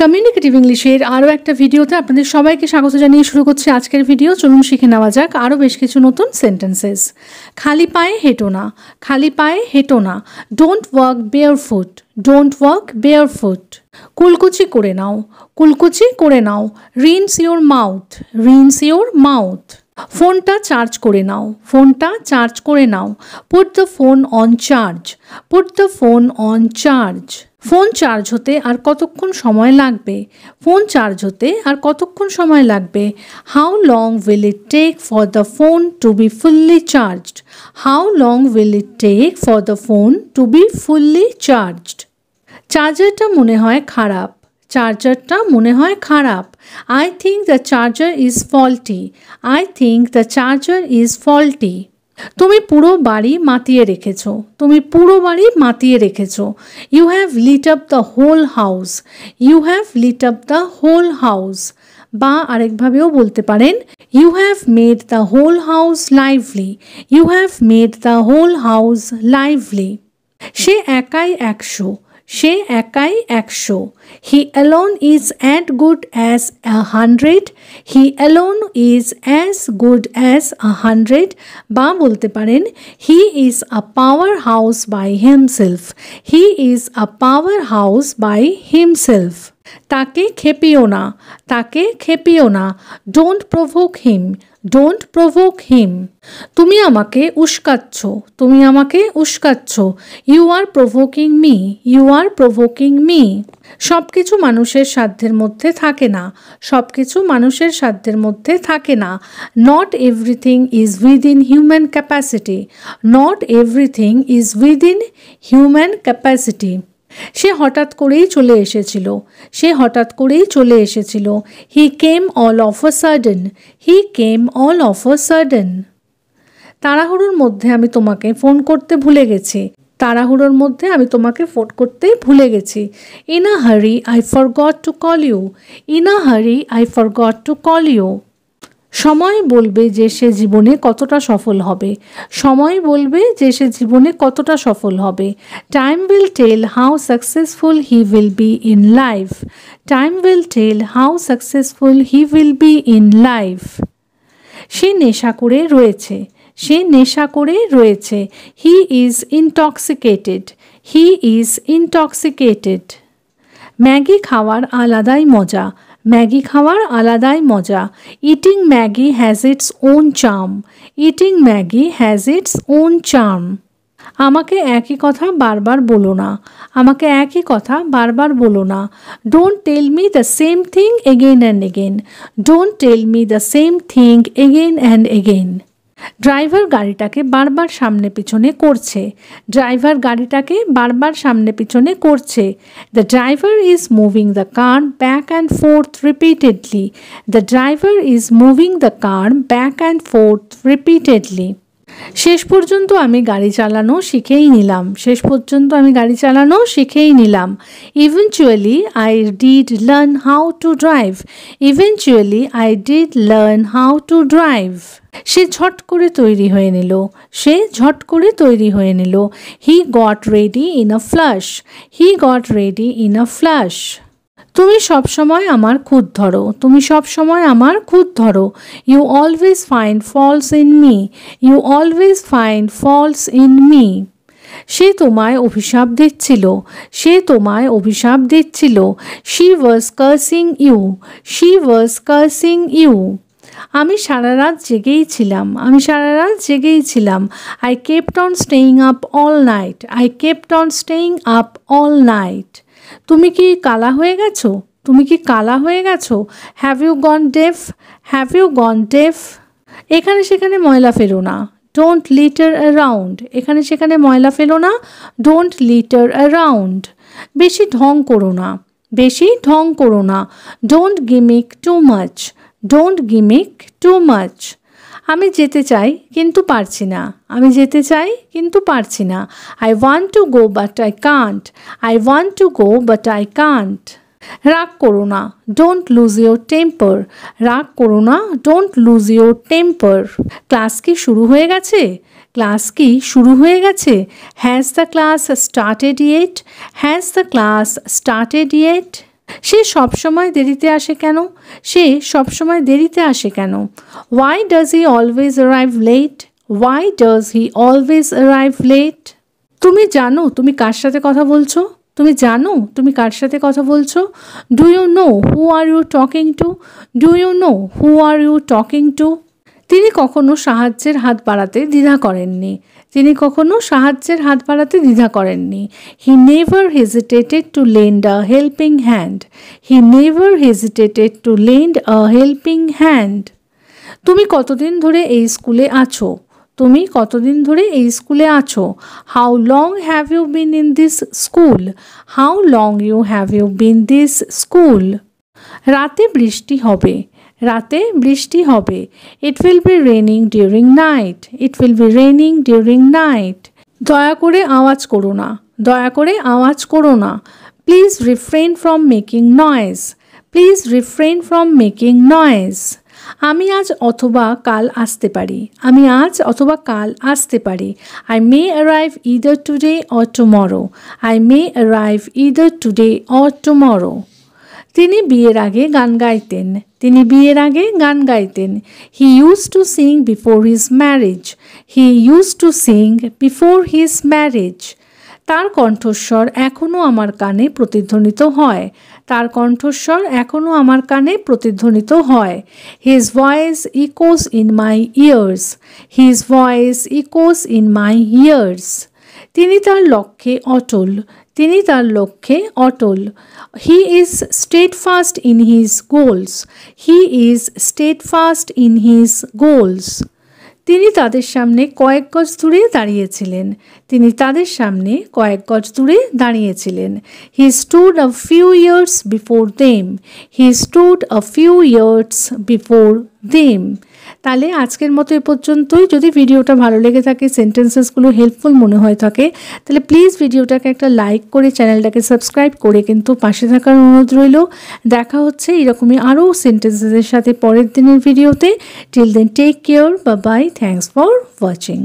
Communicative ইংলিশের আরও একটা ভিডিওতে আপনাদের সবাইকে স্বাগত জানিয়ে শুরু করছি আজকের ভিডিও। চলুন শিখে নেওয়া যাক আরও বেশ কিছু নতুন সেন্টেন্সেস। খালি পায়ে হেঁটো না, খালি পায়ে হেঁটো না। Don't walk barefoot, don't walk barefoot. কুলকুচি করে নাও, কুলকুচি করে নাও। Rinse your mouth, rinse your mouth. ফোনটা চার্জ করে নাও, ফোনটা চার্জ করে নাও। Put the phone on charge, put the phone on charge. Phone charge হতে আর কতক্ষণ সময় লাগবে, ফোন চার্জ হতে আর কতক্ষণ সময় লাগবে। How long will it take for the phone to be fully charged, how long will it take for the phone to be fully charged. চার্জারটা মনে হয় খারাপ, চার্জারটা মনে হয় খারাপ। I think the charger is faulty, I think the charger is faulty. তুমি পুরো বাড়ি মাতিয়ে রেখেছো, তুমি পুরো বাড়ি মাতিয়ে রেখেছো। You have lit up the whole house, you have lit up the whole house. বা আরেকভাবেও বলতে পারেন you have made the whole house lively, you have made the whole house lively. সে একাই 100, সে একাই 100। He alone is as good as 100, he alone is as good as 100। বা বলতে পারেন he is a power house by himself, he is a power house by himself. তাকে খেপিও না, তাকে খেপিও না। Don't provoke him, don't provoke him. তুমি আমাকে উস্কাচ্ছ, তুমি আমাকে উস্কাচ্ছ। You are provoking me, you are provoking me. সব কিছু মানুষের সাধ্যের মধ্যে থাকে না, সব কিছু মানুষের সাধ্যের মধ্যে থাকে না। Not everything is within human capacity, not everything is within human capacity. সে হঠাৎ করেই চলে এসেছিল, সে হঠাৎ করেই চলে এসেছিল। He came all of a sudden, he came all of a sudden. তাড়াহুড়োর মধ্যে আমি তোমাকে ফোন করতে ভুলে গেছি, তাড়াহুড়োর মধ্যে আমি তোমাকে ফোন করতে ভুলে গেছি। In a hurry I forgot to call you, in a hurry I forgot to call you. সময় বলবে যে সে জীবনে কতটা সফল হবে, সময় বলবে যে সে জীবনে কতটা সফল হবে। Time will tell how successful he will be in life, time will tell how successful he will be in life. সে নেশা করে রয়েছে, সে নেশা করে রয়েছে। He is intoxicated, he is intoxicated. Maggi খাওয়ার আলাদাই মজা, ম্যাগি খাওয়ার আলাদাই মজা। Eating Maggi has its own charm, eating Maggi has its own charm. আমাকে একই কথা বারবার বলো না, আমাকে একই কথা বারবার বলো না। Don't tell me the same thing again and again, don't tell me the same thing again and again. Driver গাড়িটাকে বারবার সামনে পিছনে করছে, ড্রাইভার গাড়িটাকে বারবার সামনে পিছনে করছে। The driver is moving the car back and fourth repeatedly, the driver is moving the car back and fourth repeatedly. শেষ পর্যন্ত আমি গাড়ি চালানো শিখেই নিলাম, শেষ পর্যন্ত আমি গাড়ি চালানো শিখেই নিলাম। Eventually I did learn how to drive, eventually I did learn how to drive. সে ঝট করে তৈরি হয়ে নিল, সে ঝট করে তৈরি হয়ে নিল। He got ready in a flash, he got ready in a flash. তুমি সবসময় আমার খুঁত ধরো, তুমি সবসময় আমার খুঁত ধরো। You always find faults in me, you always find faults in me. সে তোমায় অভিশাপ দিচ্ছিল, সে তোমায় অভিশাপ দিচ্ছিল। She was cursing you, she was cursing you. আমি সারা রাত জেগেই ছিলাম, আমি সারা রাত জেগেই ছিলাম। I kept on staying up all night, I kept on staying up all night. তুমি কি কালা হয়ে গেছো, তুমি কি কালা হয়ে গেছো। Have you gone deaf, have you gone deaf. এখানে সেখানে ময়লা ফেলো না, ডোন্ট লিটার অ্যারাউন্ড, এখানে সেখানে ময়লা ফেলো না, ডোন্ট লিটার অ্যারাউন্ড। বেশি ঢং করো না, বেশি ঢং করো না। Don't gimmick too much, don't gimmick too much. আমি যেতে চাই কিন্তু পারছি না, আমি যেতে চাই কিন্তু পারছি না। I want to go but I can't, I want to go but I can't. রাগ করো না, ডোন্ট লুজ ইউর টেম্পার, রাগ করো না, don't lose your temper. Class কি শুরু হয়ে গেছে, ক্লাস কি শুরু হয়ে গেছে। Has the class started yet, has the class started yet. সে সবসময় দেরিতে আসে কেন? সে সবসময় দেরিতে আসে কেন? Why does he always arrive late? Why does he always arrive late? তুমি জানো তুমি কার সাথে কথা বলছো? তুমি জানো তুমি কার সাথে কথা বলছো? Do you know who are you talking to? Do you know who are you talking to? তিনি কখনো সাহায্যের হাত বাড়াতে দ্বিধা করেননি। তিনি কখনো সাহায্যের হাত বাড়াতে দ্বিধা করেননি। He never hesitated to lend a helping hand. He never hesitated to lend a helping hand. তুমি কতদিন ধরে এই স্কুলে আছো? তুমি কতদিন ধরে এই স্কুলে আছো? How long have you been in this school? How long have you been this school? রাতে বৃষ্টি হবে। রাতে বৃষ্টি হবে। It will be raining during night. It will be raining during night. দয়া করে আওয়াজ করো না। দয়া করে আওয়াজ করো না। Please refrain from making noise. Please refrain from making noise. আমি আজ অথবা কাল আসতে পারি। আমি আজ অথবা কাল আসতে পারি। I may arrive either today or tomorrow. I may arrive either today or tomorrow. তিনি বিয়ের আগে গান গাইতেন। তিনি বিয়ের আগে গান গাইতেন। He used to sing before his marriage. He used to sing before his marriage. তার কণ্ঠস্বর এখনও আমার কানে প্রতিধ্বনিত হয়। তার কণ্ঠস্বর এখনও আমার কানে প্রতিধ্বনিত হয়। His voice echoes in my ears. His voice echoes in my ears. তিনি তার লক্ষ্যে অটল। তিনি তার লক্ষ্যে অটল। He is steadfast in his goals. He is steadfast in his goals. তিনি তাদের সামনে কয়েক গজ দূরে দাঁড়িয়েছিলেন। তিনি তাদের সামনে কয়েক গজ দূরে দাঁড়িয়েছিলেন। He stood a few years before them. He stood a few years before them. তাহলে আজকের মতো এ পর্যন্তই। যদি ভিডিওটা ভালো লেগে থাকে, সেন্টেন্সেসগুলো হেল্পফুল মনে হয়ে থাকে, তাহলে প্লিজ ভিডিওটাকে একটা লাইক করে চ্যানেলটাকে সাবস্ক্রাইব করে কিন্তু পাশে থাকার অনুরোধ রইল। দেখা হচ্ছে এরকমই আরও সেন্টেন্সেসের সাথে পরের দিনের ভিডিওতে। Till then take care, bye bye, thanks for watching.